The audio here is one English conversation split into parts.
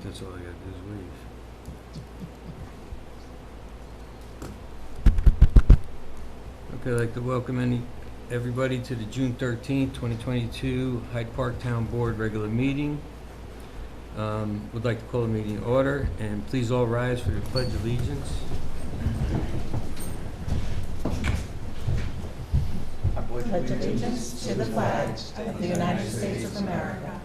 That's all I gotta do is leave. Okay, I'd like to welcome everybody to the June 13th, 2022 Hyde Park Town Board regular meeting. Would like to call the meeting to order, and please all rise for the Pledge of Allegiance. Pledge allegiance to the flag of the United States of America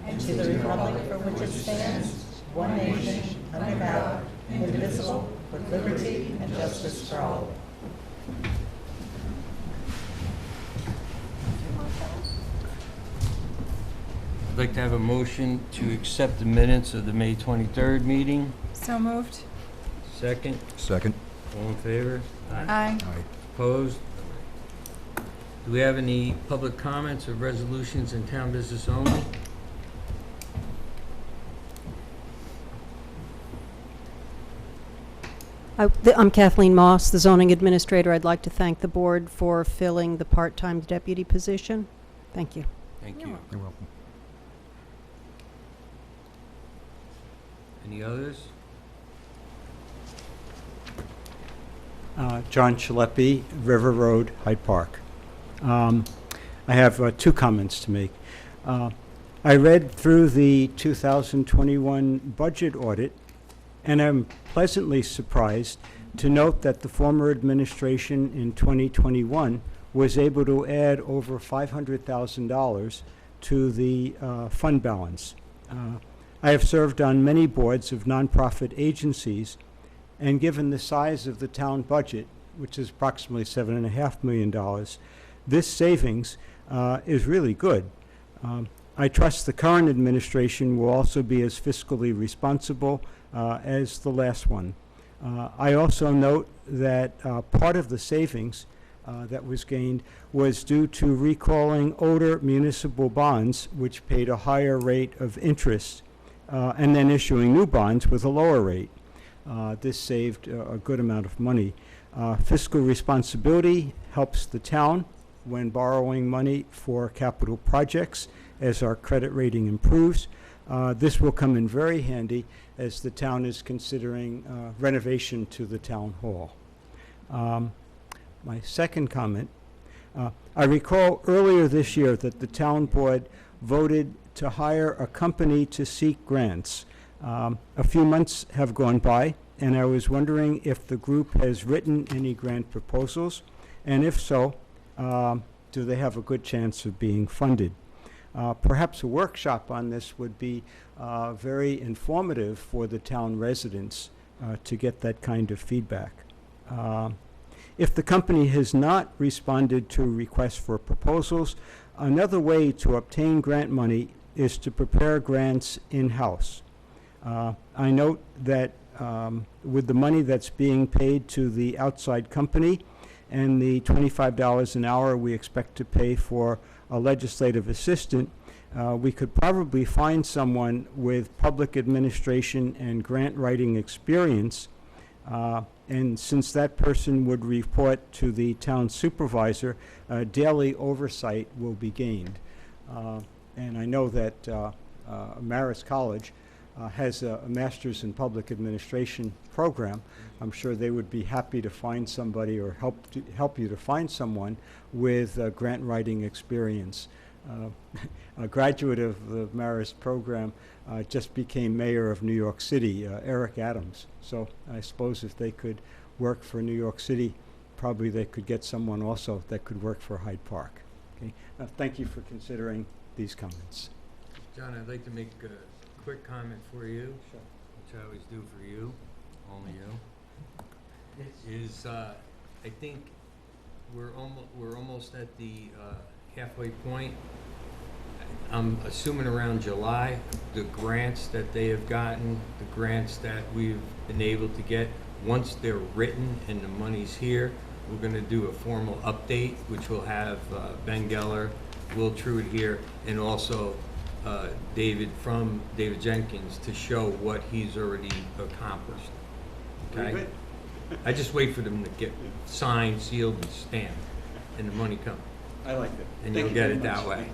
and to the republic for which it stands, one nation, under God, indivisible, with liberty and justice for all. I'd like to have a motion to accept the minutes of the May 23rd meeting. So moved. Second. Second. All in favor? Aye. Aye. Opposed? Do we have any public comments or resolutions in town business only? I'm Kathleen Moss, the zoning administrator. I'd like to thank the board for filling the part-time deputy position. Thank you. Thank you. You're welcome. Any others? John Chileppi, River Road, Hyde Park. I have two comments to make. I read through the 2021 budget audit, and I'm pleasantly surprised to note that the former administration in 2021 was able to add over $500,000 to the fund balance. I have served on many boards of nonprofit agencies, and given the size of the town budget, which is approximately $7.5 million, this savings is really good. I trust the current administration will also be as fiscally responsible as the last one. I also note that part of the savings that was gained was due to recalling older municipal bonds, which paid a higher rate of interest, and then issuing new bonds with a lower rate. This saved a good amount of money. Fiscal responsibility helps the town when borrowing money for capital projects as our credit rating improves. This will come in very handy as the town is considering renovation to the town hall. My second comment, I recall earlier this year that the town board voted to hire a company to seek grants. A few months have gone by, and I was wondering if the group has written any grant proposals, and if so, do they have a good chance of being funded? Perhaps a workshop on this would be very informative for the town residents to get that kind of feedback. If the company has not responded to requests for proposals, another way to obtain grant money is to prepare grants in-house. I note that with the money that's being paid to the outside company and the $25 an hour we expect to pay for a legislative assistant, we could probably find someone with public administration and grant writing experience, and since that person would report to the town supervisor, daily oversight will be gained. And I know that Marist College has a master's in public administration program. I'm sure they would be happy to find somebody or help you to find someone with grant writing experience. A graduate of the Marist program just became mayor of New York City, Eric Adams. So I suppose if they could work for New York City, probably they could get someone also that could work for Hyde Park. Okay? Thank you for considering these comments. John, I'd like to make a quick comment for you, which I always do for you, only you. Is I think we're almost at the halfway point. I'm assuming around July, the grants that they have gotten, the grants that we've been able to get, once they're written and the money's here, we're going to do a formal update, which will have Ben Geller, Will Truitt here, and also David Jenkins to show what he's already accomplished. Okay? I just wait for them to get signed, sealed, and stamped, and the money comes. I like that. And you'll get it that way.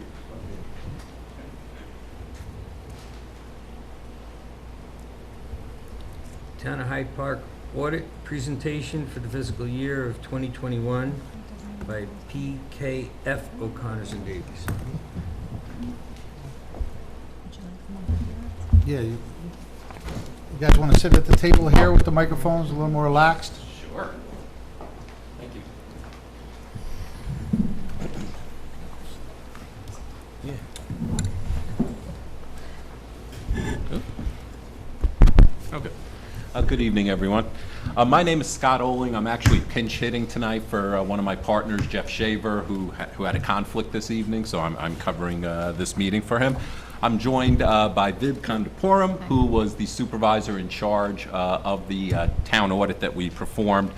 Town of Hyde Park audit presentation for the fiscal year of 2021 by PKF O'Connors and Davies. Yeah, you guys want to sit at the table here with the microphones a little more relaxed? Sure. Thank you. Okay. Good evening, everyone. My name is Scott Oling. I'm actually pinch hitting tonight for one of my partners, Jeff Shaver, who had a conflict this evening, so I'm covering this meeting for him. I'm joined by Viv Kandapuram, who was the supervisor in charge of the town audit that we performed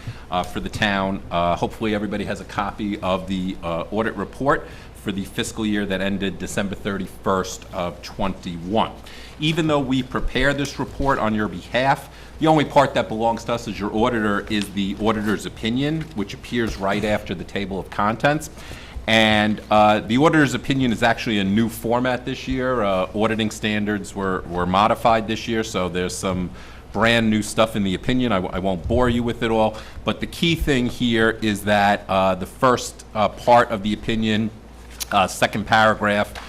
for the town. Hopefully everybody has a copy of the audit report for the fiscal year that ended December 31st of 21. Even though we prepare this report on your behalf, the only part that belongs to us as your auditor is the auditor's opinion, which appears right after the table of contents. And the auditor's opinion is actually a new format this year. Auditing standards were modified this year, so there's some brand new stuff in the opinion. I won't bore you with it all, but the key thing here is that the first part of the opinion, second paragraph,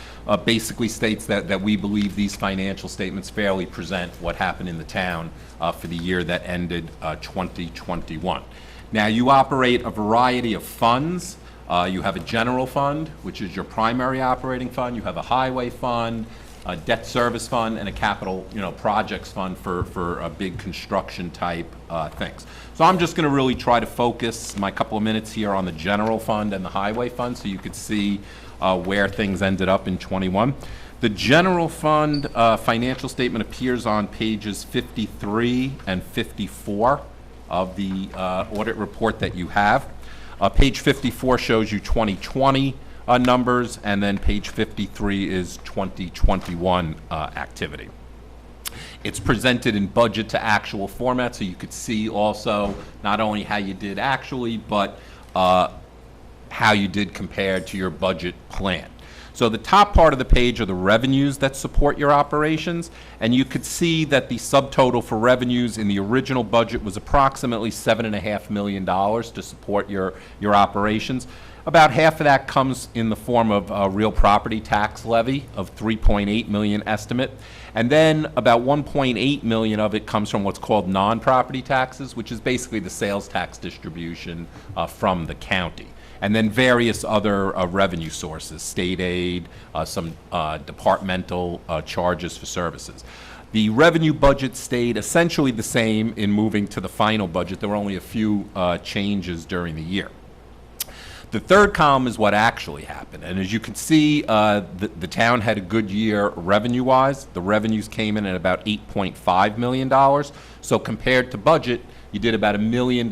basically states that we believe these financial statements fairly present what happened in the town for the year that ended 2021. Now, you operate a variety of funds. You have a general fund, which is your primary operating fund. You have a highway fund, a debt service fund, and a capital, projects fund for big construction type things. So I'm just going to really try to focus my couple of minutes here on the general fund and the highway fund, so you could see where things ended up in 21. The general fund financial statement appears on pages 53 and 54 of the audit report that you have. Page 54 shows you 2020 numbers, and then page 53 is 2021 activity. It's presented in budget to actual format, so you could see also not only how you did actually, but how you did compared to your budget plan. So the top part of the page are the revenues that support your operations, and you could see that the subtotal for revenues in the original budget was approximately $7.5 million to support your operations. About half of that comes in the form of real property tax levy of $3.8 million estimate, and then about $1.8 million of it comes from what's called non-property taxes, which is basically the sales tax distribution from the county. And then various other revenue sources, state aid, some departmental charges for services. The revenue budget stayed essentially the same in moving to the final budget. There were only a few changes during the year. The third column is what actually happened. And as you can see, the town had a good year revenue-wise. The revenues came in at about $8.5 million. So compared to budget, you did about $1 million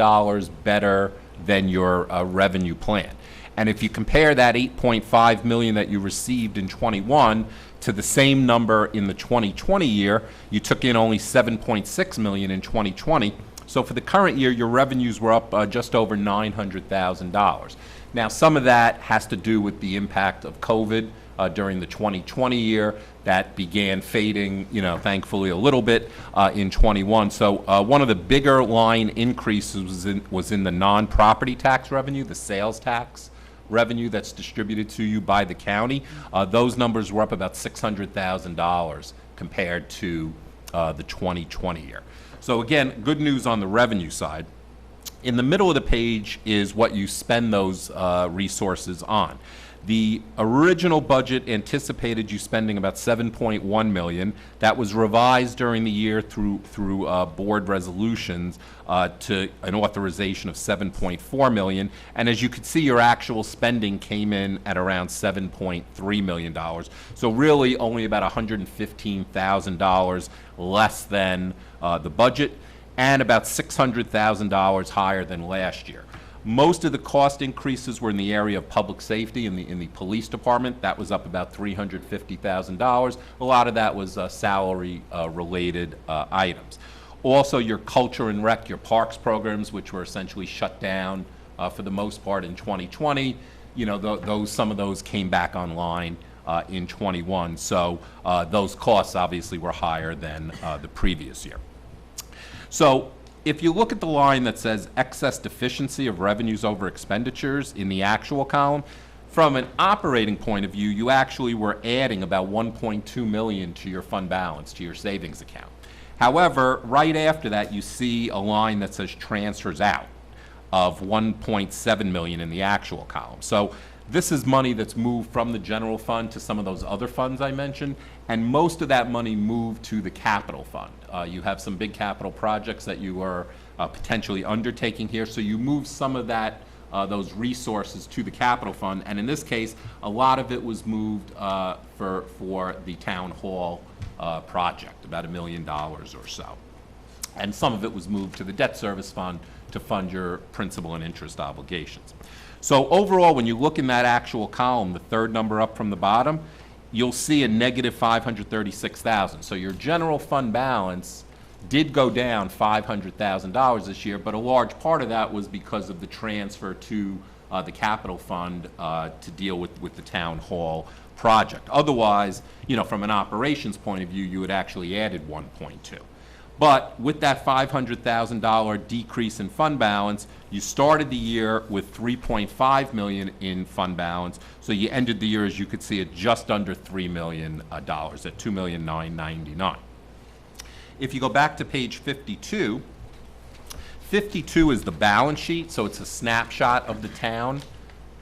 better than your revenue plan. And if you compare that $8.5 million that you received in 21 to the same number in the 2020 year, you took in only $7.6 million in 2020. So for the current year, your revenues were up just over $900,000. Now, some of that has to do with the impact of COVID during the 2020 year. That began fading, thankfully a little bit in 21. So one of the bigger line increases was in the non-property tax revenue, the sales tax revenue that's distributed to you by the county. Those numbers were up about $600,000 compared to the 2020 year. So again, good news on the revenue side. In the middle of the page is what you spend those resources on. The original budget anticipated you spending about $7.1 million. That was revised during the year through board resolutions to an authorization of $7.4 million. And as you could see, your actual spending came in at around $7.3 million. So really only about $115,000 less than the budget, and about $600,000 higher than last year. Most of the cost increases were in the area of public safety in the police department. That was up about $350,000. A lot of that was salary related items. Also, your culture and rec, your parks programs, which were essentially shut down for the most part in 2020, some of those came back online in 21. So those costs obviously were higher than the previous year. So if you look at the line that says excess deficiency of revenues over expenditures in the actual column, from an operating point of view, you actually were adding about 1.2 million to your fund balance, to your savings account. However, right after that, you see a line that says transfers out of 1.7 million in the actual column. So this is money that's moved from the general fund to some of those other funds I mentioned, and most of that money moved to the capital fund. You have some big capital projects that you are potentially undertaking here, so you move some of that, those resources to the capital fund, and in this case, a lot of it was moved for the town hall project, about $1 million or so. And some of it was moved to the debt service fund to fund your principal and interest obligations. So overall, when you look in that actual column, the third number up from the bottom, you'll see a negative 536,000. So your general fund balance did go down $500,000 this year, but a large part of that was because of the transfer to the capital fund to deal with the town hall project. Otherwise, from an operations point of view, you had actually added 1.2. But with that $500,000 decrease in fund balance, you started the year with $3.5 million in fund balance. So you ended the year, as you could see, at just under $3 million, at $2,999,000. If you go back to page 52, 52 is the balance sheet, so it's a snapshot of the town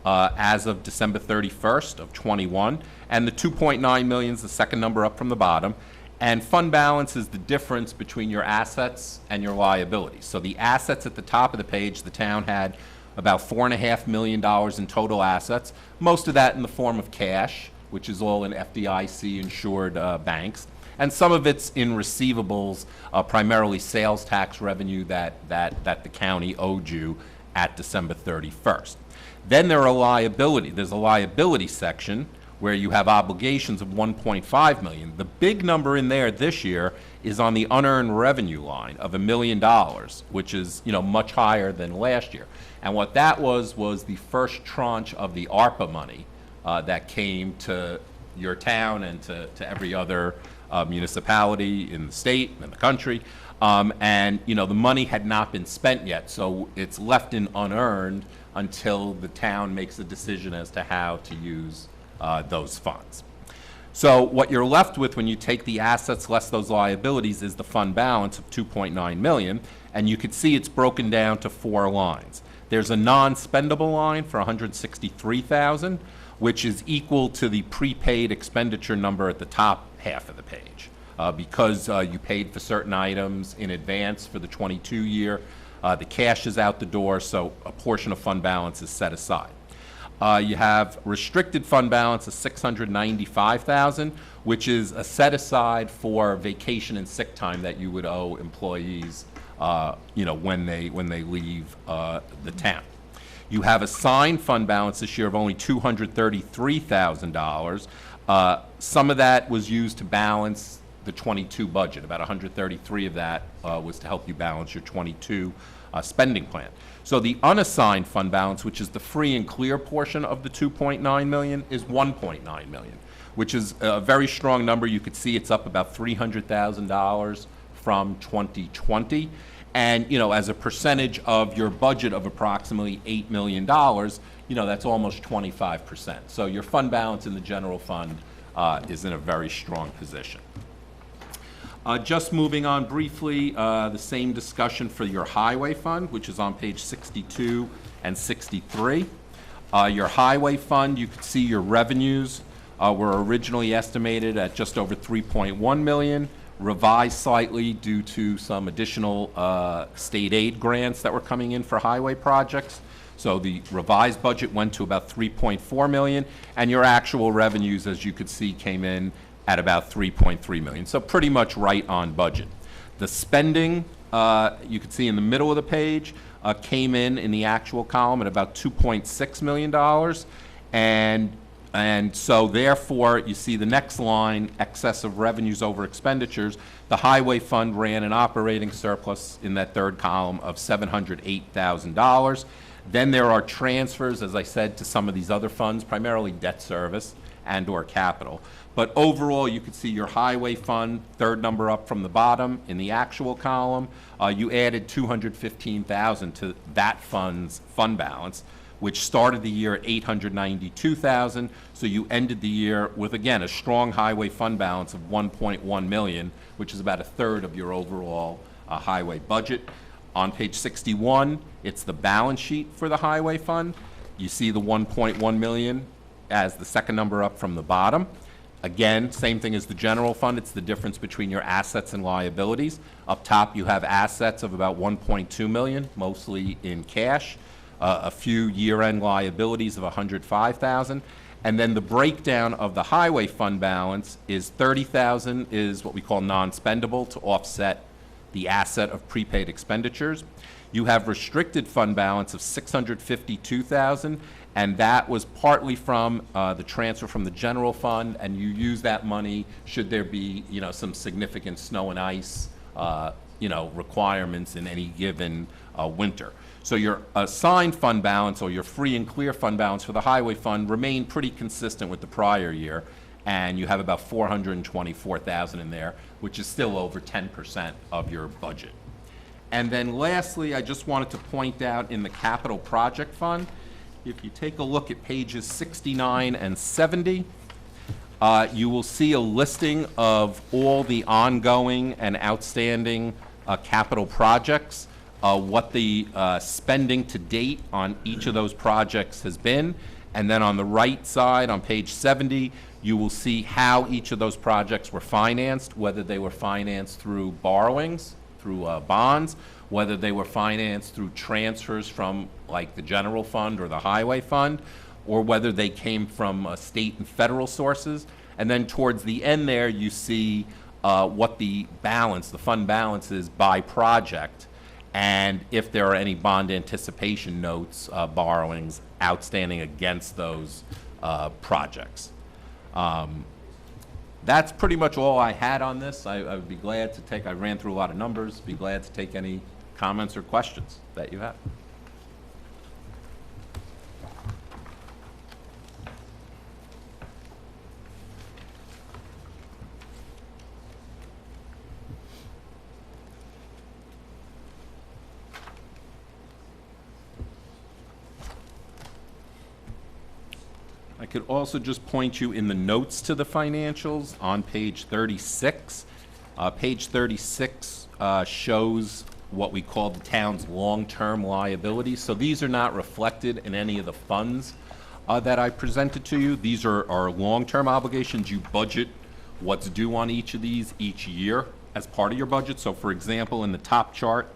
as of December 31st of 21, and the 2.9 million is the second number up from the bottom. And fund balance is the difference between your assets and your liabilities. So the assets at the top of the page, the town had about $4.5 million in total assets, most of that in the form of cash, which is all in FDIC-insured banks, and some of it's in receivables, primarily sales tax revenue that the county owed you at December 31st. Then there are there's a liability section where you have obligations of 1.5 million. The big number in there this year is on the unearned revenue line of $1 million, which is much higher than last year. And what that was the first tranche of the ARPA money that came to your town and to every other municipality in the state and the country. And the money had not been spent yet, so it's left in unearned until the town makes a decision as to how to use those funds. So what you're left with when you take the assets less those liabilities is the fund balance of 2.9 million, and you can see it's broken down to 4 lines. There's a non-spendable line for 163,000, which is equal to the prepaid expenditure number at the top half of the page. Because you paid for certain items in advance for the 22 year, the cash is out the door, so a portion of fund balance is set aside. You have restricted fund balance of 695,000, which is a set aside for vacation and sick time that you would owe employees, when they leave the town. You have assigned fund balance this year of only $233,000. Some of that was used to balance the 22 budget. About 133 of that was to help you balance your 22 spending plan. So the unassigned fund balance, which is the free and clear portion of the 2.9 million, is 1.9 million, which is a very strong number. You could see it's up about $300,000 from 2020. And, as a percentage of your budget of approximately $8 million, that's almost 25%. So your fund balance in the general fund is in a very strong position. Just moving on briefly, the same discussion for your highway fund, which is on page 62 and 63. Your highway fund, you can see your revenues were originally estimated at just over 3.1 million, revised slightly due to some additional state aid grants that were coming in for highway projects. So the revised budget went to about 3.4 million, and your actual revenues, as you could see, came in at about 3.3 million. So pretty much right on budget. The spending, you can see in the middle of the page, came in the actual column at about $2.6 million. And so therefore, you see the next line, excess of revenues over expenditures. The highway fund ran an operating surplus in that third column of $708,000. Then there are transfers, as I said, to some of these other funds, primarily debt service and or capital. But overall, you can see your highway fund, third number up from the bottom in the actual column. You added $215,000 to that fund's fund balance, which started the year at $892,000. So you ended the year with, again, a strong highway fund balance of $1.1 million, which is about a third of your overall highway budget. On page 61, it's the balance sheet for the highway fund. You see the $1.1 million as the second number up from the bottom. Again, same thing as the general fund. It's the difference between your assets and liabilities. Up top, you have assets of about $1.2 million, mostly in cash, a few year-end liabilities of $105,000. And then the breakdown of the highway fund balance is $30,000 is what we call non-spendable to offset the asset of prepaid expenditures. You have restricted fund balance of $652,000, and that was partly from the transfer from the general fund, and you use that money should there be, some significant snow and ice, requirements in any given winter. So your assigned fund balance or your free and clear fund balance for the highway fund remained pretty consistent with the prior year, and you have about $424,000 in there, which is still over 10% of your budget. And then lastly, I just wanted to point out in the capital project fund, if you take a look at pages 69 and 70, you will see a listing of all the ongoing and outstanding capital projects, what the spending to date on each of those projects has been. And then on the right side, on page 70, you will see how each of those projects were financed, whether they were financed through borrowings, through bonds, whether they were financed through transfers from like the general fund or the highway fund, or whether they came from state and federal sources. And then towards the end there, you see what the balance, the fund balance is by project, and if there are any bond anticipation notes, borrowings outstanding against those projects. That's pretty much all I had on this. I would be glad to take, I ran through a lot of numbers, be glad to take any comments or questions that you have. I could also just point you in the notes to the financials on page 36. Page 36 shows what we call the town's long-term liabilities. So these are not reflected in any of the funds that I presented to you. These are our long-term obligations. You budget what's due on each of these each year as part of your budget. So for example, in the top chart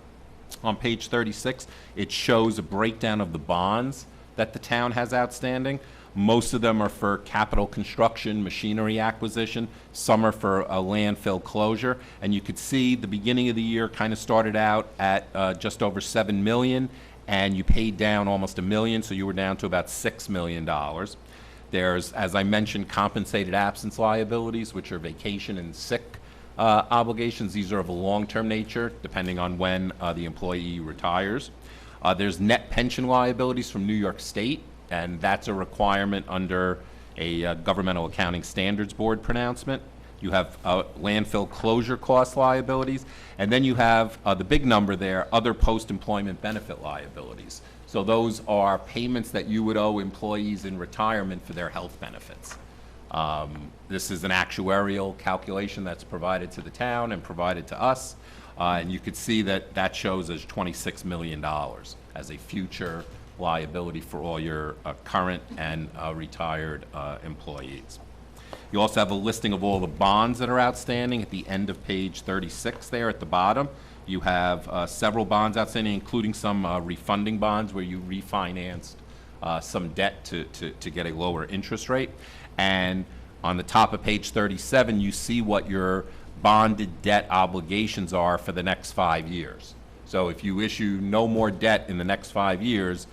on page 36, it shows a breakdown of the bonds that the town has outstanding. Most of them are for capital construction, machinery acquisition. Some are for a landfill closure. And you could see the beginning of the year kind of started out at just over $7 million, and you paid down almost $1 million, so you were down to about $6 million. There's, as I mentioned, compensated absence liabilities, which are vacation and sick obligations. These are of a long-term nature, depending on when the employee retires. There's net pension liabilities from New York State, and that's a requirement under a Governmental Accounting Standards Board pronouncement. You have landfill closure cost liabilities, and then you have the big number there, other post-employment benefit liabilities. So those are payments that you would owe employees in retirement for their health benefits. This is an actuarial calculation that's provided to the town and provided to us, and you could see that that shows as $26 million as a future liability for all your current and retired employees. You also have a listing of all the bonds that are outstanding at the end of page 36 there at the bottom. You have several bonds outstanding, including some refunding bonds where you refinanced some debt to get a lower interest rate. And on the top of page 37, you see what your bonded debt obligations are for the next 5 years. So if you issue no more debt in the next 5 years,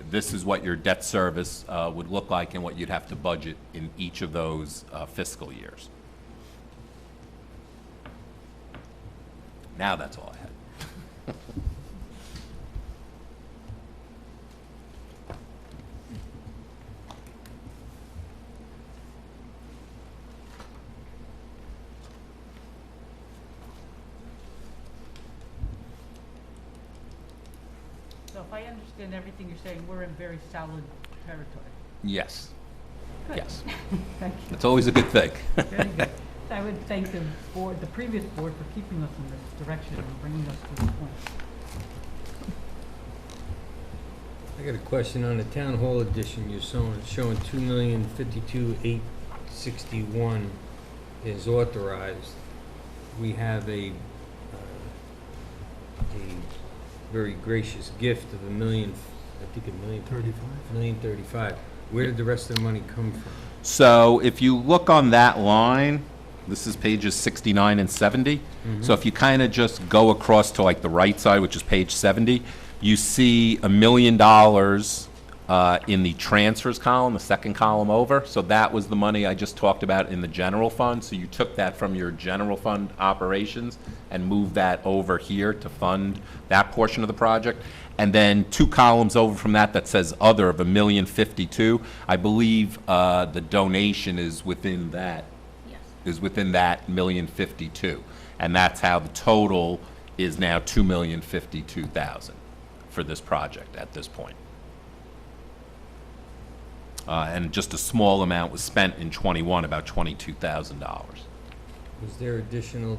this is what your debt service would look like and what you'd have to budget in each of those fiscal years. Now that's all I had. So if I understand everything you're saying, we're in very solid territory. Yes, Good. yes. Thank you. It's always a good thing. Very good. I would thank the board, the previous board, for keeping us in this direction and bringing us to this point. I got a question on the town hall edition. You're showing 2,052,861 is authorized. We have a very gracious gift of $1,035,000. Where did the rest of the money come from? So if you look on that line, this is pages 69 and 70. So if you kind of just go across to like the right side, which is page 70, you see $1 million in the transfers column, the second column over. So that was the money I just talked about in the general fund. So you took that from your general fund operations and moved that over here to fund that portion of the project. And then 2 columns over from that that says other of $1,052,000. I believe the donation is within that. Yes. Is within that $1,052,000, and that's how the total is now $2,052,000 for this project at this point. And just a small amount was spent in '21, about $22,000. Was there additional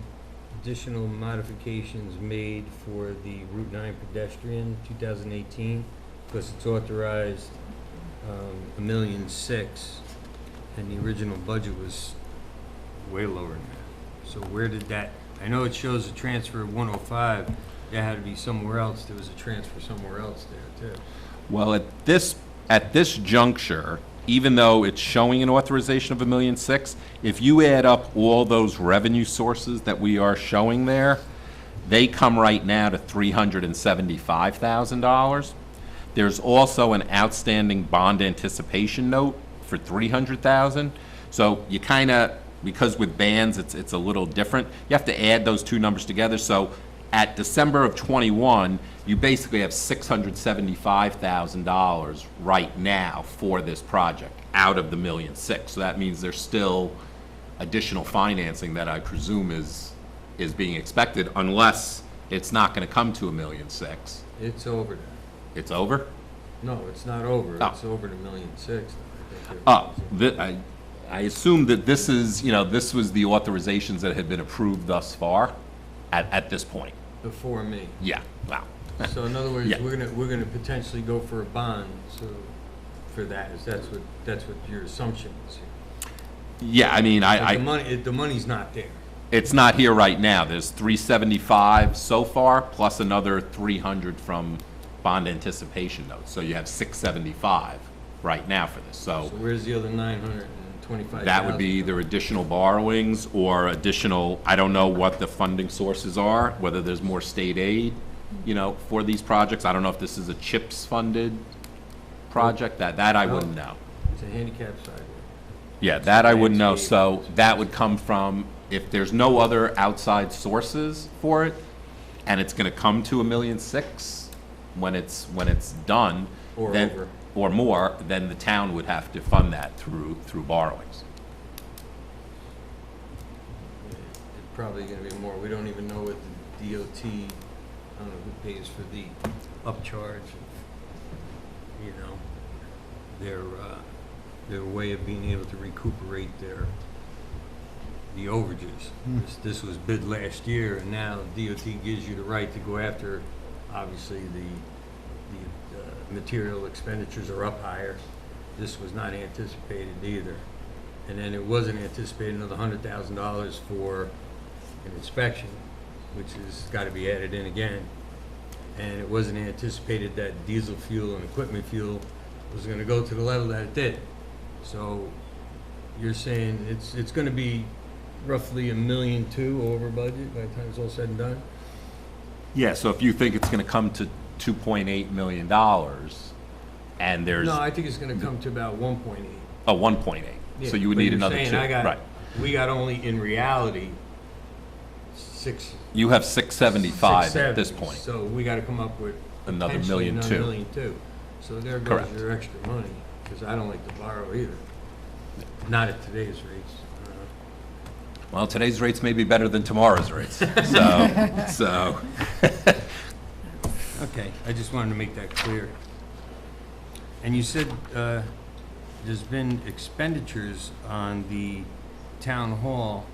modifications made for the Route 9 pedestrian 2018? Because it's authorized $1.6 million, and the original budget was way lower than that. So where did that, I know it shows a transfer of 105, that had to be somewhere else. There was a transfer somewhere else there too. Well, at this juncture, even though it's showing an authorization of $1.6 million, if you add up all those revenue sources that we are showing there, they come right now to $375,000. There's also an outstanding bond anticipation note for $300,000. So you kind of, because with bands it's a little different, you have to add those two numbers together. So at December of '21, you basically have $675,000 right now for this project out of the $1.6 million. So that means there's still additional financing that I presume is being expected, unless it's not going to come to $1.6 million. It's over that. It's over? No, it's not over. Oh. It's over to $1.6 million. I assume that this is, this was the authorizations that had been approved thus far at this point. Before me. Yeah, wow. So in other words, Yeah. we're gonna potentially go for a bond, so, for that, that's what your assumption is here. Yeah, I mean, But the money's not there. it's not here right now. There's 375 so far, plus another 300 from bond anticipation notes. So you have 675 right now for this. So where's the other 925,000? That would be either additional borrowings or additional, I don't know what the funding sources are, whether there's more state aid, for these projects. I don't know if this is a CHIPS funded project, that I wouldn't know. It's a handicap sidewalk. Yeah, that I wouldn't know. So that would come from, if there's no other outside sources for it, and it's gonna come to $1.6 million when it's done. Or then- over. Or more, then the town would have to fund that through borrowings. It's probably gonna be more. We don't even know what the DOT, I don't know who pays for the upcharge, their way of being able to recuperate the overages. This was bid last year, and now DOT gives you the right to go after, obviously, the material expenditures are up higher. This was not anticipated either. And then it wasn't anticipated another $100,000 for an inspection, which has got to be added in again. And it wasn't anticipated that diesel fuel and equipment fuel was going to go to the level that it did. So you're saying it's going to be roughly $1.2 million over budget by the time it's all said and done? Yeah, so if you think it's gonna come to $2.8 million, and there's, No, I think it's going to come to about 1.8. 1.8, so you would But need you're another saying 2, right. right. We got only, in reality, 6. You have 675 at this 670. point. So we got to come up with Another potentially $1.2 another million. $1.2 million. So there goes Correct. your extra money, because I don't like to borrow either. Not at today's rates. Well, today's rates may be better than tomorrow's rates, so. Okay, I just wanted to make that clear. And you said there's been expenditures on the town hall.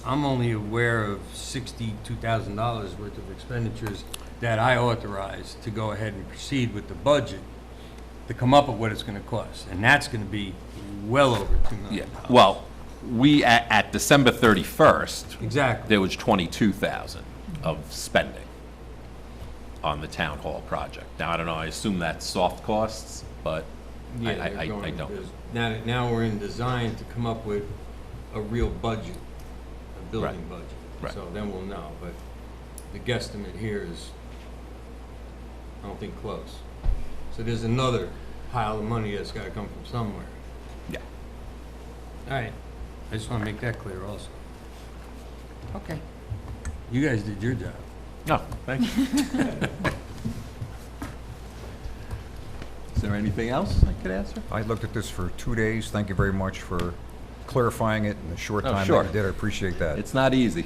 I'm only aware of $62,000 worth of expenditures that I authorized to go ahead and proceed with the budget to come up with what it's gonna cost. And that's gonna be well over $2 million. Yeah, well, we, at December 31st, Exactly. there was 22,000 of spending on the town hall project. Now, I don't know, I assume that's soft costs, but Yeah, they're I going don't. to- Now we're in design to come up with a real budget, a building Right. budget. Right. So then we'll know, but the guesstimate here is, I don't think close. So there's another pile of money that's gotta come from somewhere. Yeah. All right, I just wanna make that clear also. Okay. You guys did your job. No, thank you. Is there anything else I could answer? I looked at this for 2 days. Thank you very much for clarifying it in the short Oh, time sure. that you did. I appreciate that. It's not easy.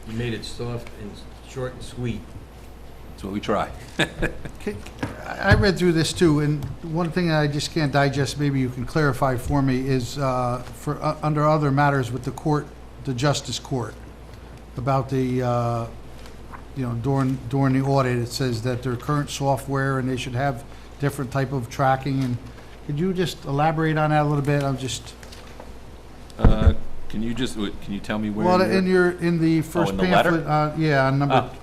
You made it soft and short and sweet. That's what we try. Okay, I read through this too, and one thing that I just can't digest, maybe you can clarify for me, is under other matters with the court, the Justice Court, about the, during the audit, it says that their current software and they should have different type of tracking, and could you just elaborate on that a little bit? I'm just, Can you tell me where? well, you're- in the first in the letter? pamphlet, yeah,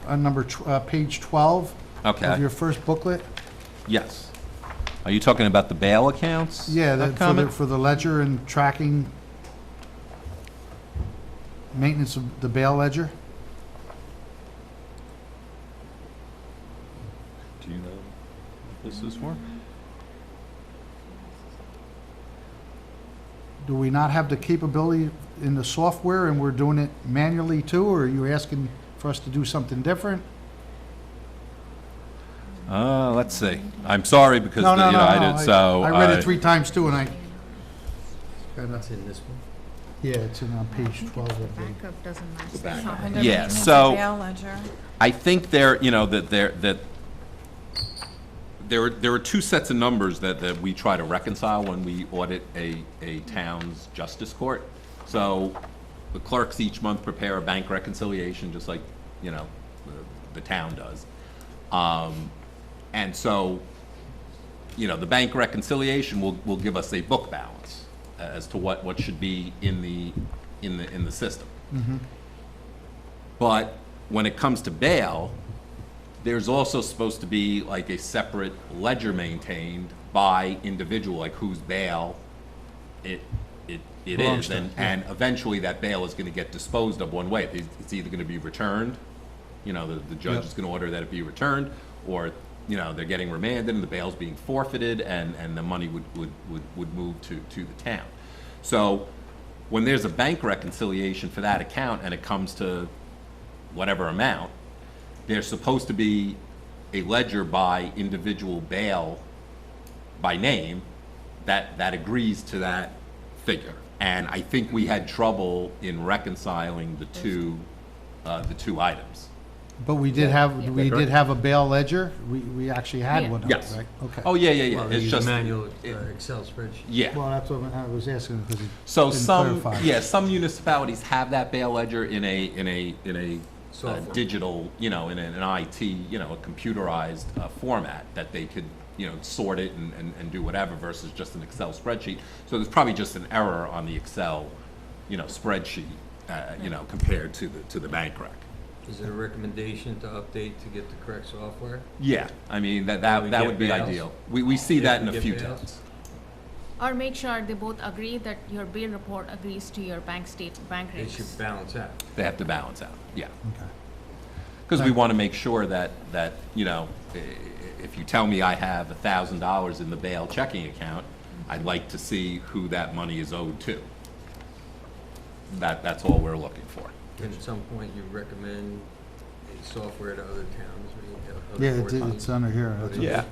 on page 12 Okay. of your first booklet. Yes. Are you talking about the bail accounts? Yeah, comment? for the ledger and tracking, maintenance of the bail ledger. Do you know what this is for? Do we not have the capability in the software and we're doing it manually too, or are you asking for us to do something different? Let's see. I'm sorry because, No, no, you know, no, I no, did, so. I read it 3 times too, and I, That's in this one? yeah, it's in on page 12 of the. Backup doesn't match. The backup. Under Yeah, maintenance of so- bail ledger. I think there are 2 sets of numbers that we try to reconcile when we audit a town's justice court. So the clerks each month prepare a bank reconciliation, just like, the town does. And so, the bank reconciliation will give us a book balance as to what should be in the system. But when it comes to bail, there's also supposed to be like a separate ledger maintained by individual, like whose bail it Belongs is, to, and eventually that bail is gonna get disposed of one way. It's either gonna be returned, the judge Yep. is gonna order that it be returned, or, they're getting remanded and the bail's being forfeited and the money would move to the town. So when there's a bank reconciliation for that account and it comes to whatever amount, there's supposed to be a ledger by individual bail by name that agrees to that figure. And I think we had trouble in reconciling the two items. But we did have a bail ledger? We actually had Yeah. one of Yes. them, right? Okay. Oh, yeah. Well, It's use just, a manual Excel spreadsheet. yeah. Well, that's what I was asking, because it So didn't some, clarify. some municipalities have that bail ledger in a Software. digital, in an IT, a computerized format that they could, sort it and do whatever versus just an Excel spreadsheet. So there's probably just an error on the Excel, spreadsheet, compared to the bank rec. Is it a recommendation to update to get the correct software? Yeah, I mean, we that get would be bails? ideal. We see If that we in a get few bails? towns. Or make sure they both agree that your bail report agrees to your bank It should recs. balance out. They have to balance out, yeah. Okay. Because we want to make sure that, if you tell me I have $1,000 in the bail checking account, I'd like to see who that money is owed to. That's all we're looking for. And at some point, you recommend a software to other towns? Yeah, it's under here. That's what- Yeah.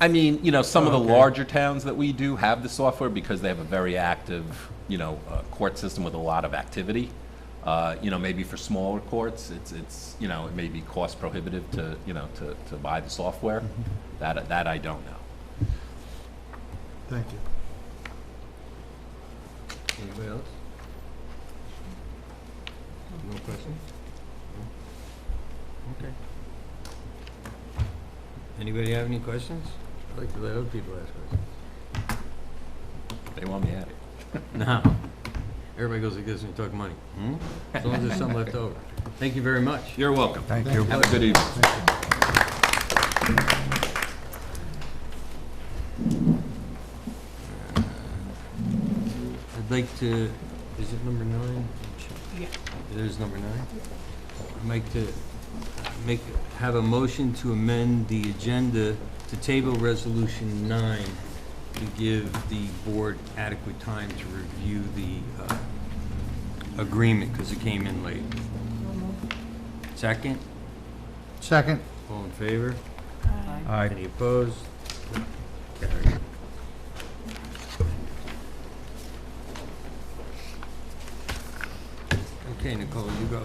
I mean, some of the Okay. larger towns that we do have the software because they have a very active, court system with a lot of activity. Maybe for smaller courts, it's it may be cost prohibitive to buy the software. That I don't know. Thank you. Anybody else? No questions? No? Okay. Anybody have any questions? I'd like to let other people ask questions. They want me at it. No. Everybody goes like this when you talk money. As long as there's some left over. Thank you very much. You're welcome. Thank you. Have a good evening. I'd like to, is it number 9? Yeah. It is number 9? I'd like to have a motion to amend the agenda to table resolution 9 to give the board adequate time to review the agreement, because it came in late. Second? Second. All in favor? Aye. Any opposed? Carried. Okay, Nicole, you go.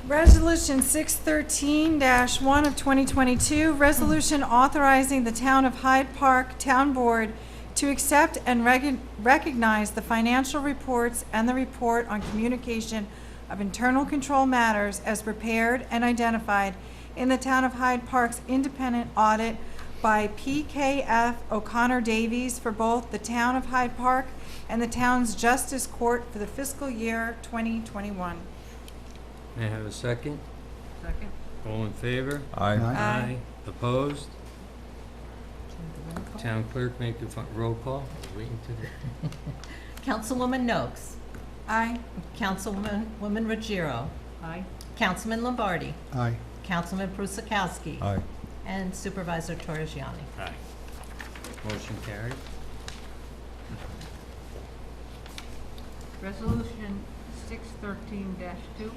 Resolution 613-1 of 2022, resolution authorizing the Town of Hyde Park Town Board to accept and recognize the financial reports and the report on communication of internal control matters as prepared and identified in the Town of Hyde Park's independent audit by PKF O'Connor Davies for both the Town of Hyde Park and the town's Justice Court for the fiscal year 2021. May I have a second? Second. All in favor? Aye. Aye. Opposed? Town clerk, make the roll call. Waiting to Councilwoman Noakes. Aye. Councilwoman Ruggiero. Aye. Councilman Lombardi. Aye. Councilman Prusakowski. Aye. And Supervisor Torrigiani. Aye. Motion carried. Resolution 613-2,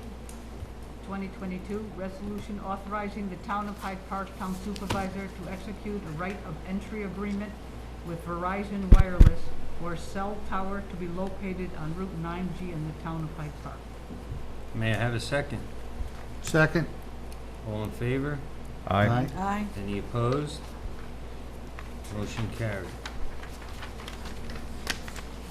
2022, resolution authorizing the Town of Hyde Park Town Supervisor to execute a right of entry agreement with Verizon Wireless for a cell tower to be located on Route 9G in the Town of Hyde Park. May I have a second? Second. All in favor? Aye. Aye. Any opposed? Motion carried.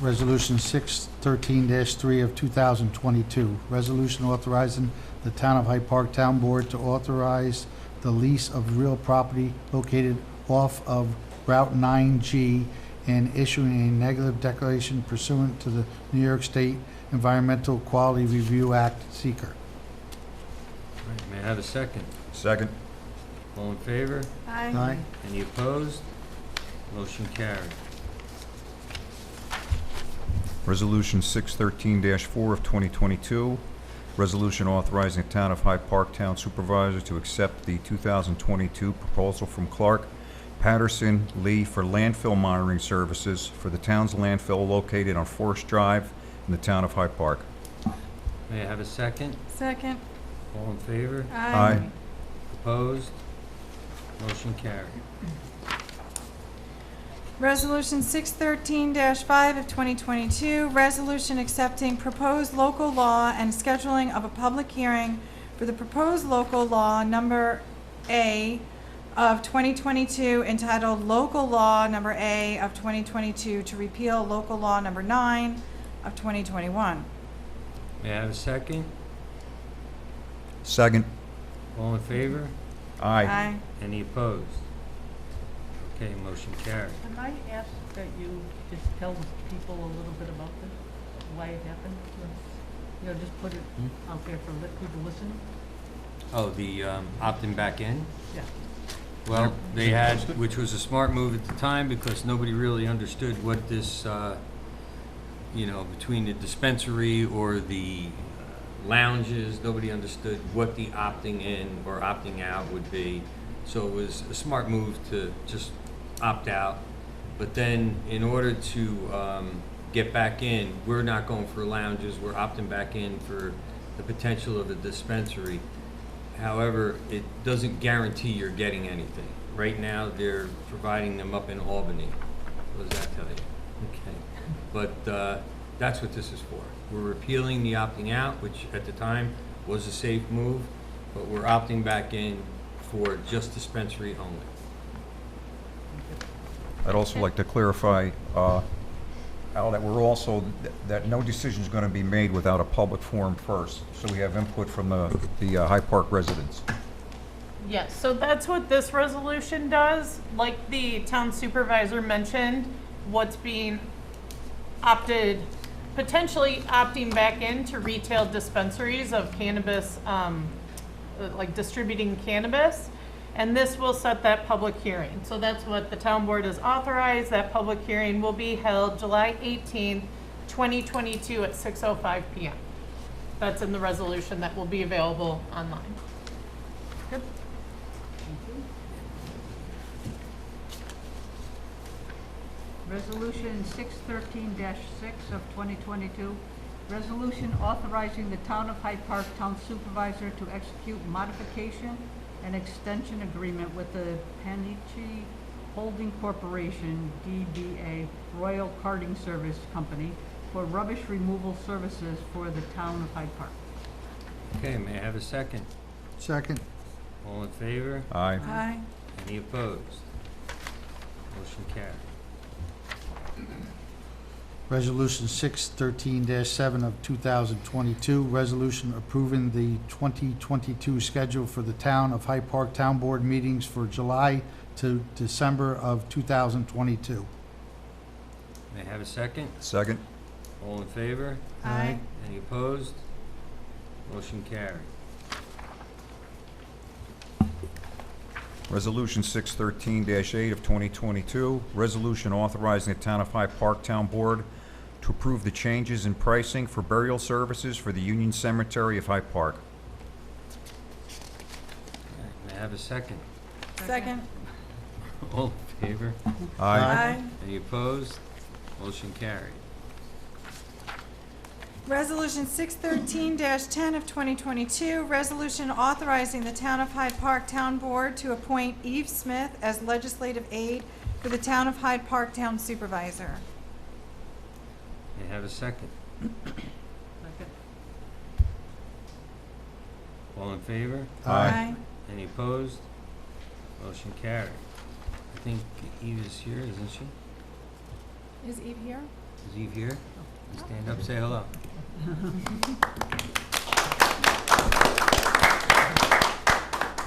Resolution 613-3 of 2022, resolution authorizing the Town of Hyde Park Town Board to authorize the lease of real property located off of Route 9G and issuing a negative declaration pursuant to the New York State Environmental Quality Review Act, seeker. All right, may I have a second? Second. All in favor? Aye. Any opposed? Motion carried. Resolution 613-4 of 2022, resolution authorizing the Town of Hyde Park Town Supervisor to accept the 2022 proposal from Clark Patterson Lee for landfill monitoring services for the town's landfill located on Forest Drive in the Town of Hyde Park. May I have a second? Second. All in favor? Aye. Opposed? Motion carried. Resolution 613-5 of 2022, resolution accepting proposed local law and scheduling of a public hearing for the proposed local law number A of 2022 entitled Local Law Number A of 2022 to repeal Local Law Number 9 of 2021. May I have a second? Second. All in favor? Aye. Any opposed? Okay, motion carried. Can I ask that you just tell the people a little bit about this, why it happened? Just put it out there for people listening? Oh, the opting back in? Yeah. Well, they had, which was a smart move at the time because nobody really understood what this, between the dispensary or the lounges, nobody understood what the opting in or opting out would be. So it was a smart move to just opt out. But then in order to get back in, we're not going for lounges, we're opting back in for the potential of a dispensary. However, it doesn't guarantee you're getting anything. Right now, they're providing them up in Albany. What does that tell you? Okay. But that's what this is for. We're repealing the opting out, which at the time was a safe move, but we're opting back in for just dispensary only. I'd also like to clarify, Al, that we're also, that no decision is going to be made without a public forum first, so we have input from the Hyde Park residents. Yes, so that's what this resolution does. Like the town supervisor mentioned, what's being potentially opting back into retail dispensaries of cannabis, like distributing cannabis. And this will set that public hearing. So that's what the town board has authorized. That public hearing will be held July 18th, 2022 at 6:05 p.m. That's in the resolution that will be available online. Good. Resolution 613-6 of 2022, resolution authorizing the Town of Hyde Park Town Supervisor to execute modification and extension agreement with the Panichi Holding Corporation, DBA Royal Carting Service Company, for rubbish removal services for the Town of Hyde Park. Okay, may I have a second? Second. All in favor? Aye. Aye. Any opposed? Motion carried. Resolution 613-7 of 2022, resolution approving the 2022 schedule for the Town of Hyde Park Town Board meetings for July to December of 2022. May I have a second? Second. All in favor? Aye. Any opposed? Motion carried. Resolution 613-8 of 2022, resolution authorizing the Town of Hyde Park Town Board to approve the changes in pricing for burial services for the Union Cemetery of Hyde Park. Okay, may I have a second? Second. All in favor? Aye. Any opposed? Motion carried. Resolution 613-10 of 2022, resolution authorizing the Town of Hyde Park Town Board to appoint Eve Smith as legislative aide for the Town of Hyde Park Town Supervisor. May I have a second? Second. All in favor? Aye. Any opposed? Motion carried. I think Eve is here, isn't she? Is Eve here? Is Eve here? Stand up, say hello.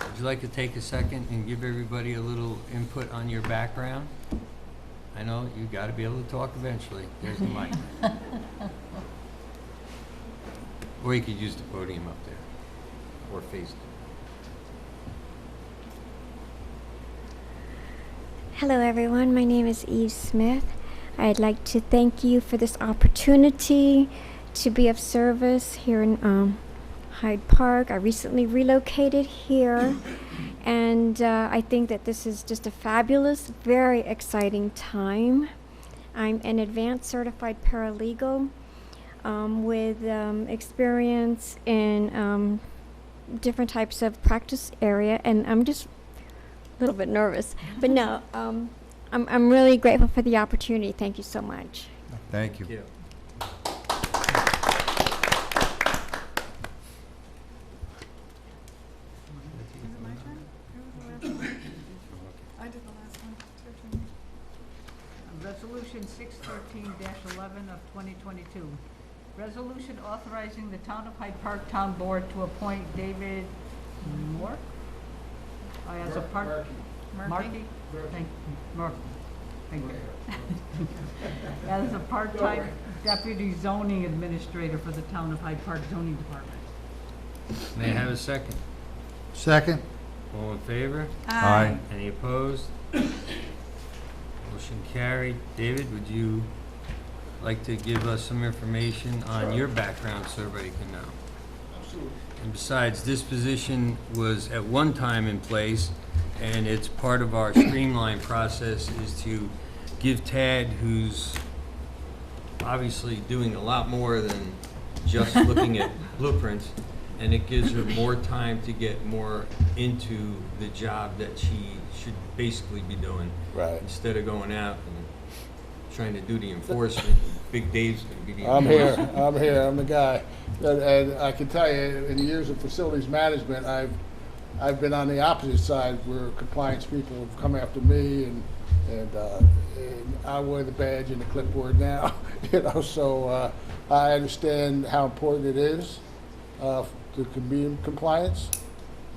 Would you like to take a second and give everybody a little input on your background? I know you got to be able to talk eventually. There's the mic. Or you could use the podium up there, or face it. Hello everyone, my name is Eve Smith. I'd like to thank you for this opportunity to be of service here in Hyde Park. I recently relocated here, and I think that this is just a fabulous, very exciting time. I'm an advanced certified paralegal with experience in different types of practice area, and I'm just a little bit nervous, but no, I'm really grateful for the opportunity. Thank you so much. Thank you. Thank you. Is it my turn? Who was the last one? I did the last one. It's your turn. Resolution 613-11 of 2022. Resolution authorizing the Town of Hyde Park Town Board to appoint David Moore as a part... Markey? Thank you. As a part-time deputy zoning administrator for the Town of Hyde Park Zoning Department. May I have a second? Second. All in favor? Aye. Any opposed? Motion carried. David, would you like to give us some information on your background so everybody can know? Absolutely. And besides, this position was at one time in place, and it's part of our streamline process is to give Tad, who's obviously doing a lot more than just looking at blueprints, and it gives her more time to get more into the job that she should basically be doing. Right. Instead of going out and trying to do the enforcement. Big Dave's gonna be the I'm enforcer. here, I'm the guy. And I can tell you, in the years of facilities management, I've been on the opposite side where compliance people have come after me, and I wear the badge and the clipboard now, so I understand how important it is to be in compliance,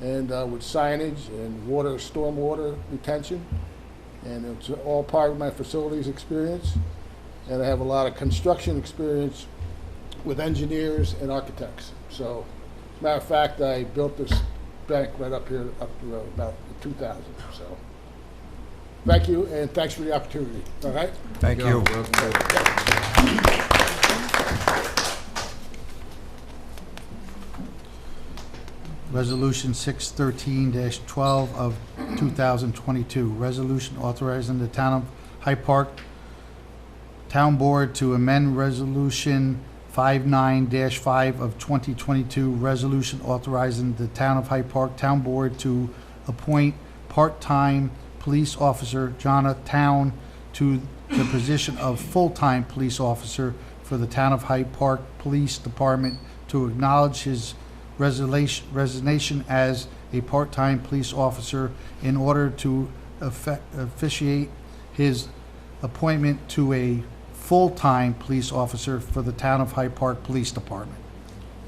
and with signage and stormwater retention, and it's all part of my facilities experience. And I have a lot of construction experience with engineers and architects. So, as a matter of fact, I built this bank right up here up to about 2000. So, thank you, and thanks for the opportunity. All right? Thank you. Resolution 613-12 of 2022, resolution authorizing the Town of Hyde Park Town Board to amend Resolution 59-5 of 2022, resolution authorizing the Town of Hyde Park Town Board to appoint part-time police officer Jonna Town to the position of full-time police officer for the Town of Hyde Park Police Department, to acknowledge his resignation as a part-time police officer in order to officiate his appointment to a full-time police officer for the Town of Hyde Park Police Department.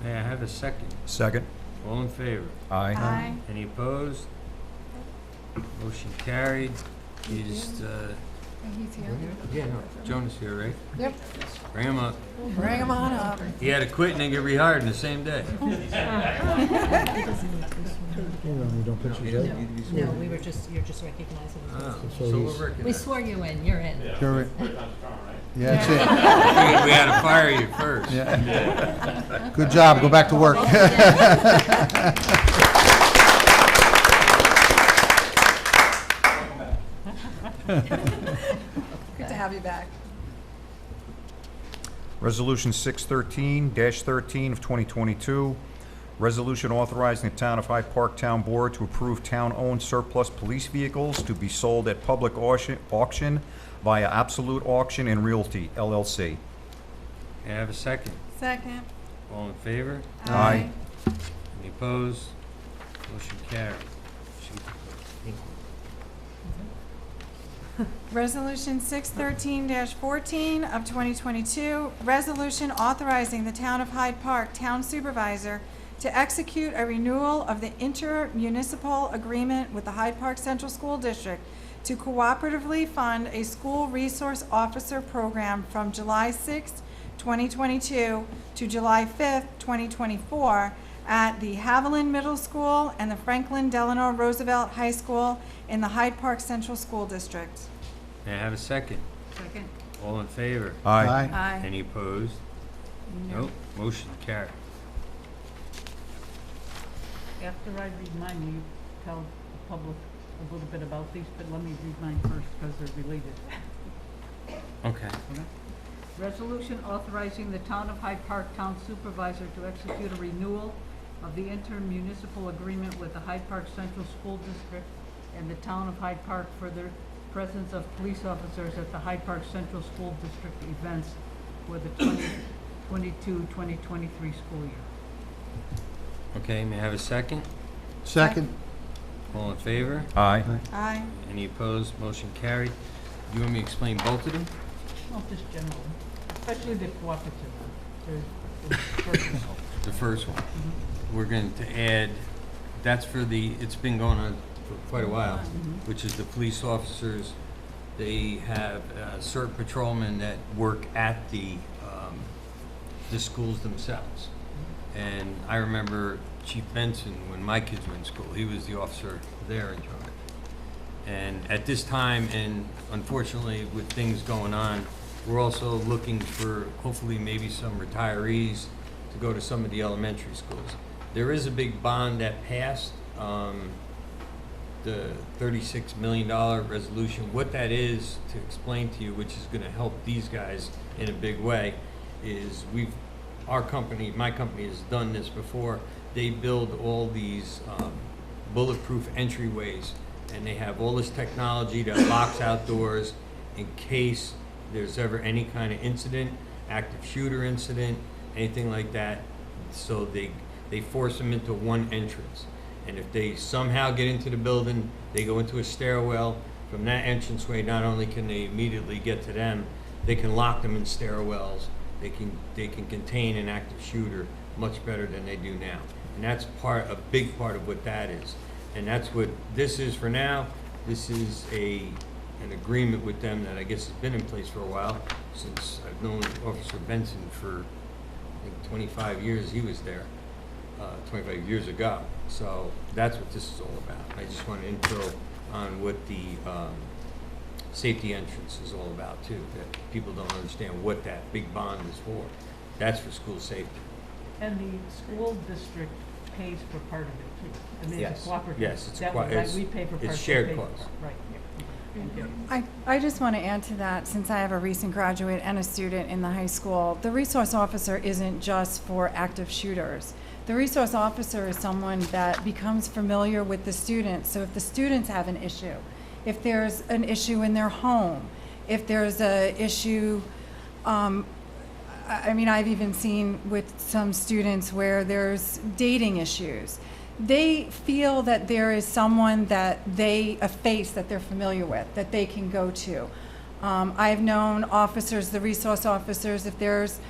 May I have a second? Second. All in favor? Aye. Aye. Any opposed? Motion carried. Is, He's here. yeah, no, Jonah's here, right? Yep. Bring him up. Bring him on up. He had to quit and then get rehired in the same day. No, we were just, you're just recognizing. Oh, so we're working. We swore you in, you're in. You're it. Yeah, that's Figured we had to fire you first. it. Yeah. Good job, go back to work. Good to have you back. Resolution 613-13 of 2022, resolution authorizing the Town of Hyde Park Town Board to approve town-owned surplus police vehicles to be sold at public auction via Absolute Auction and Realty, LLC. May I have a second? Second. All in favor? Aye. Any opposed? Motion carried. Resolution 613-14 of 2022, resolution authorizing the Town of Hyde Park Town Supervisor to execute a renewal of the intermunicipal agreement with the Hyde Park Central School District to cooperatively fund a school resource officer program from July 6, 2022 to July 5, 2024 at the Haviland Middle School and the Franklin Delano Roosevelt High School in the Hyde Park Central School District. May I have a second? Second. All in favor? Aye. Aye. Any opposed? Nope. Motion carried. After I read mine, will you tell the public a little bit about these? But let me read mine first because they're related. Okay. Resolution authorizing the Town of Hyde Park Town Supervisor to execute a renewal of the intermunicipal agreement with the Hyde Park Central School District and the Town of Hyde Park for the presence of police officers at the Hyde Park Central School District events for the 2022-2023 school year. Okay, may I have a second? Second. All in favor? Aye. Aye. Any opposed? Motion carried. You want me to explain both of them? Well, just generally, especially the cooperative one. The first one. The first one. We're going to add, that's for the, it's been going on for quite a while, which is the police officers. They have certain patrolmen that work at the schools themselves. And I remember Chief Benson, when my kids were in school, he was the officer there in charge. And at this time, and unfortunately with things going on, we're also looking for hopefully maybe some retirees to go to some of the elementary schools. There is a big bond that passed, the $36 million resolution. What that is, to explain to you, which is gonna help these guys in a big way, is our company, my company has done this before. They build all these bulletproof entryways, and they have all this technology that locks out doors in case there's ever any kind of incident, active shooter incident, anything like that. So they force them into one entrance. And if they somehow get into the building, they go into a stairwell. From that entranceway, not only can they immediately get to them, they can lock them in stairwells. They can contain an active shooter much better than they do now. And that's a big part of what that is. And that's what this is for now. This is an agreement with them that I guess has been in place for a while, since I've known Officer Benson for, I think, 25 years. He was there 25 years ago. So that's what this is all about. I just want to intro on what the safety entrance is all about too, that people don't understand what that big bond is for. That's for school safety. And the school district pays for part of it too. I mean, it's Yes. a cooperative. Yes, it's a That way, it's- we pay for part. it's they shared pay for costs. part. Right, yeah. Thank you. I just want to add to that, since I have a recent graduate and a student in the high school, the resource officer isn't just for active shooters. The resource officer is someone that becomes familiar with the students. So if the students have an issue, if there's an issue in their home, if there's a issue, I mean, I've even seen with some students where there's dating issues. They feel that there is someone that a face that they're familiar with, that they can go to. I've known officers, the resource officers, if there's,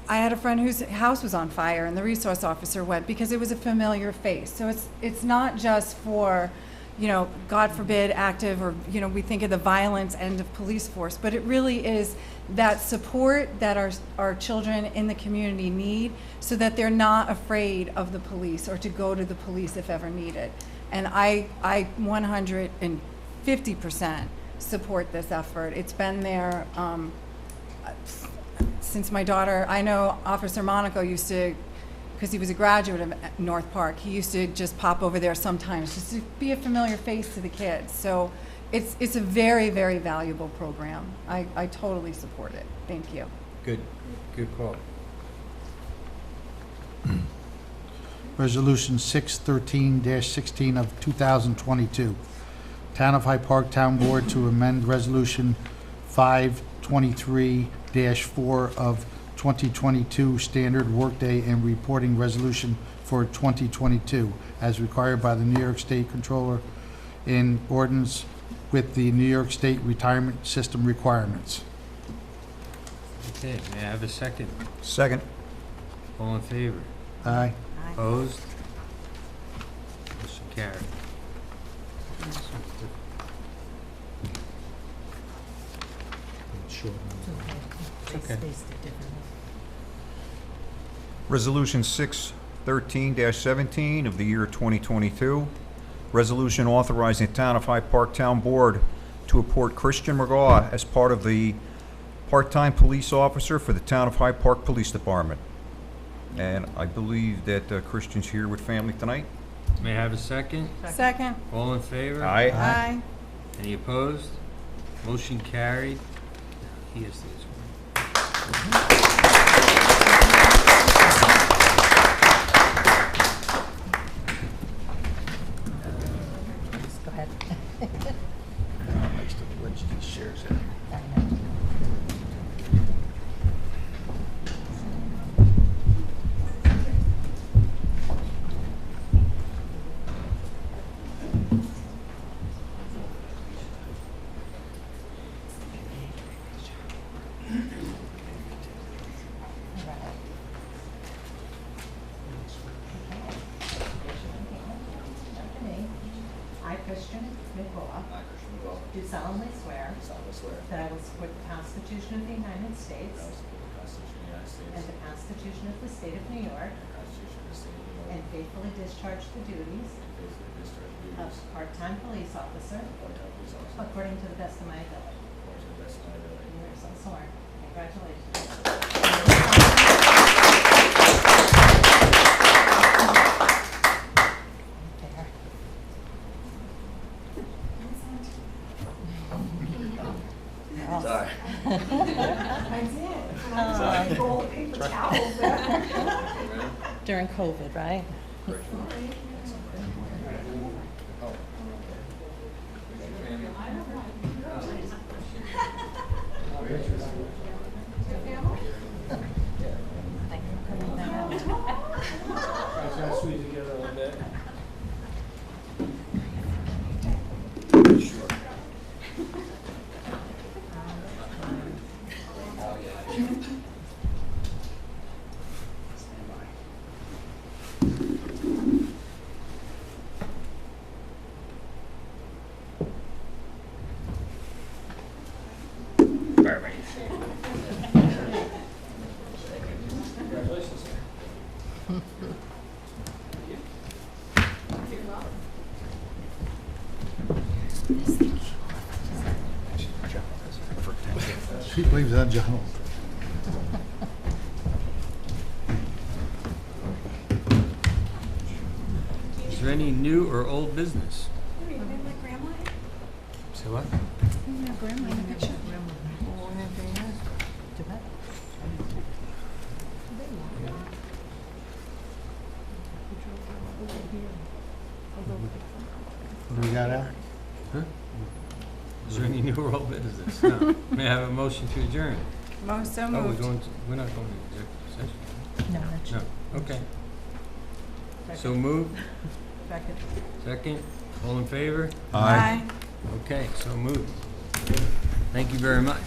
I had a friend whose house was on fire and the resource officer went because it was a familiar face. So it's not just for, you know, God forbid, active, or, you know, we think of the violence end of police force, but it really is that support that our children in the community need, so that they're not afraid of the police or to go to the police if ever needed. And I 150% support this effort. It's been there since my daughter, I know Officer Monaco used to, because he was a graduate of North Park, he used to just pop over there sometimes just to be a familiar face to the kids. So it's a very, very valuable program. I totally support it. Thank you. Good call. Resolution 613-16 of 2022. Town of Hyde Park Town Board to amend Resolution 523-4 of 2022 Standard Workday and Reporting Resolution for 2022, as required by the New York State Controller in accordance with the New York State Retirement System requirements. Okay, may I have a second? Second. All in favor? Aye. Opposed? Motion carried. Okay. Resolution 613-17 of the year 2022. Resolution authorizing the Town of Hyde Park Town Board to appoint Christian McGaw as part of the part-time police officer for the Town of Hyde Park Police Department. And I believe that Christian's here with family tonight. May I have a second? Second. All in favor? Aye. Aye. Any opposed? Motion carried. He is this one. Go ahead. Next to the ledge, he shares it. I, Christian McGaw, do solemnly swear that I will support the Constitution of the United States and the Constitution of the State of New York, and faithfully discharge the duties of part-time police officer according to the best of my ability. You are so sworn. Congratulations. There. During COVID, right? She blames it on John. Is there any new or old business? Say what? What do we got out? Is there any new or old business? No. May I have a motion to adjourn? So Oh, we're moved. we're not going to executive session? No, that's. No, okay. So moved, Second. second, all in favor? Aye. Okay, so moved. Thank you very much.